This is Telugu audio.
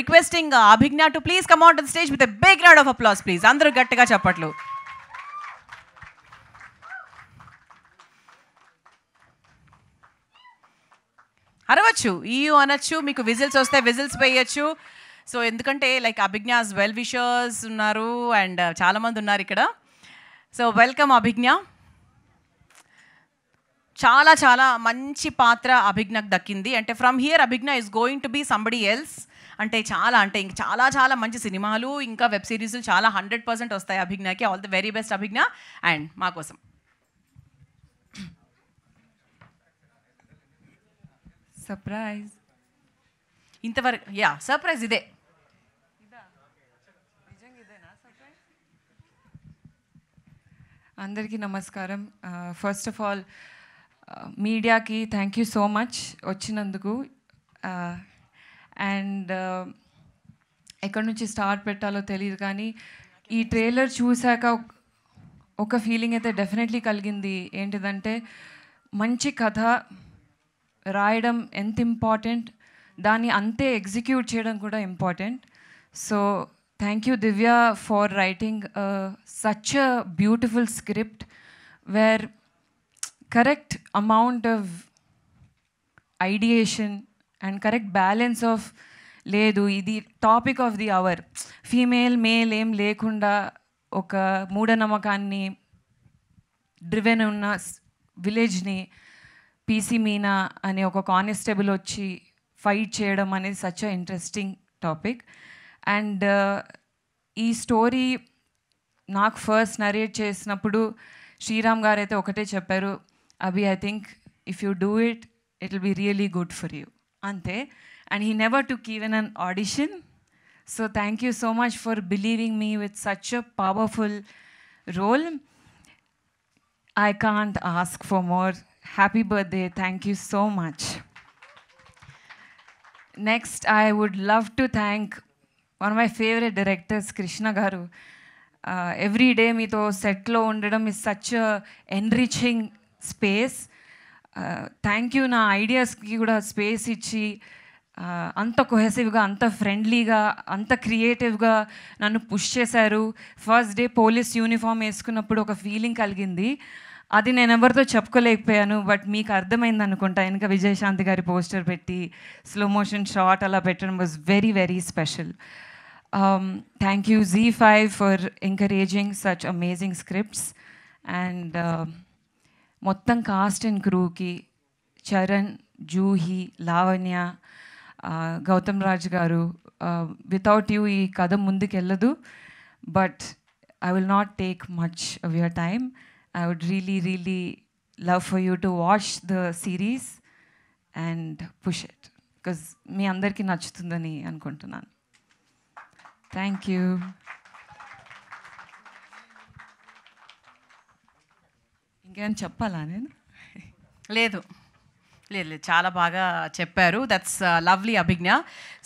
Requesting Abhigna to please come on to the stage with a big round of applause, please. Andaru gattiga chappatlu. అరవచ్చు ఈయు అనొచ్చు, మీకు విజిల్స్ వస్తే విజిల్స్ వేయచ్చు. సో ఎందుకంటే లైక్ అభిజ్ఞాస్ వెల్ విషర్స్ ఉన్నారు అండ్ చాలామంది ఉన్నారు ఇక్కడ. So welcome Abhigna. చాలా చాలా మంచి పాత్ర అభిజ్ఞకు దక్కింది. అంటే from here Abhigna is going to be somebody else. అంటే ఇంక చాలా చాలా మంచి సినిమాలు ఇంకా వెబ్ సిరీస్లు చాలా 100% వస్తాయి అభిజ్ఞకి. All the very best Abhigna. And మా కోసం సర్ప్రైజ్. ఇంతవరకు సర్ప్రైజ్ ఇదే. అందరికీ నమస్కారం. ఫస్ట్ ఆఫ్ ఆల్ మీడియాకి థ్యాంక్ యూ సో మచ్ వచ్చినందుకు. అండ్ ఎక్కడి నుంచి స్టార్ట్ పెట్టాలో తెలియదు, కానీ ఈ ట్రైలర్ చూశాక ఒక ఫీలింగ్ అయితే డెఫినెట్లీ కలిగింది. ఏంటిదంటే మంచి కథ రాయడం ఎంత ఇంపార్టెంట్, దాన్ని అంతే ఎగ్జిక్యూట్ చేయడం కూడా important. So thank you Divya for writing such a beautiful script where correct amount of ideation and correct balance of లేదు ఇది topic of the hour, female male ఏం లేకుండా ఒక మూఢనమ్మకాన్ని డ్రివెన్ ఉన్న విలేజ్ని పీసీ మీనా అనే ఒక కానిస్టేబుల్ వచ్చి ఫైట్ చేయడం అనేది such a interesting topic. And ఈ స్టోరీ నాకు ఫస్ట్ నరేట్ చేసినప్పుడు శ్రీరామ్ గారు అయితే ఒకటే చెప్పారు, Abhi I think if you do it will be really good for you, అంతే. And he never took even an audition. So thank you so much for believing me with such a powerful role. I can't ask for more. Happy birthday. Thank you so much. Next, I would love to thank one of my favorite directors, Krishna Garu. Every day meeto set lo undadam is such a enriching space. Thank you na ideas ki kuda space ichi అంత కొహెసివ్గా, అంత ఫ్రెండ్లీగా, అంత క్రియేటివ్గా నన్ను పుష్ చేశారు. ఫస్ట్ డే పోలీస్ యూనిఫామ్ వేసుకున్నప్పుడు ఒక ఫీలింగ్ కలిగింది, అది నేను ఎవరితో చెప్పుకోలేకపోయాను. బట్ మీకు అర్థమైంది అనుకుంటా, వెనక విజయశాంతి గారి పోస్టర్ పెట్టి స్లో మోషన్ షాట్ అలా పెట్టడం was very very special. Thank you ZEE5 for encouraging such amazing scripts. And మొత్తం కాస్ట్ అండ్ క్రూకి చరణ్, జూహి, లావణ్య, గౌతమ్ రాజ్ గారు, వితౌట్ యూ ఈ కథ ముందుకెళ్ళదు. But I will not take much of your time. I would really love for you to watch the series and push it, because మీ అందరికీ నచ్చుతుందని అనుకుంటున్నాను. Thank you. ఇంకేమైనా చెప్పాలా నేను? లేదు లేదు, చాలా బాగా చెప్పారు. That's lovely అభిజ్ఞ.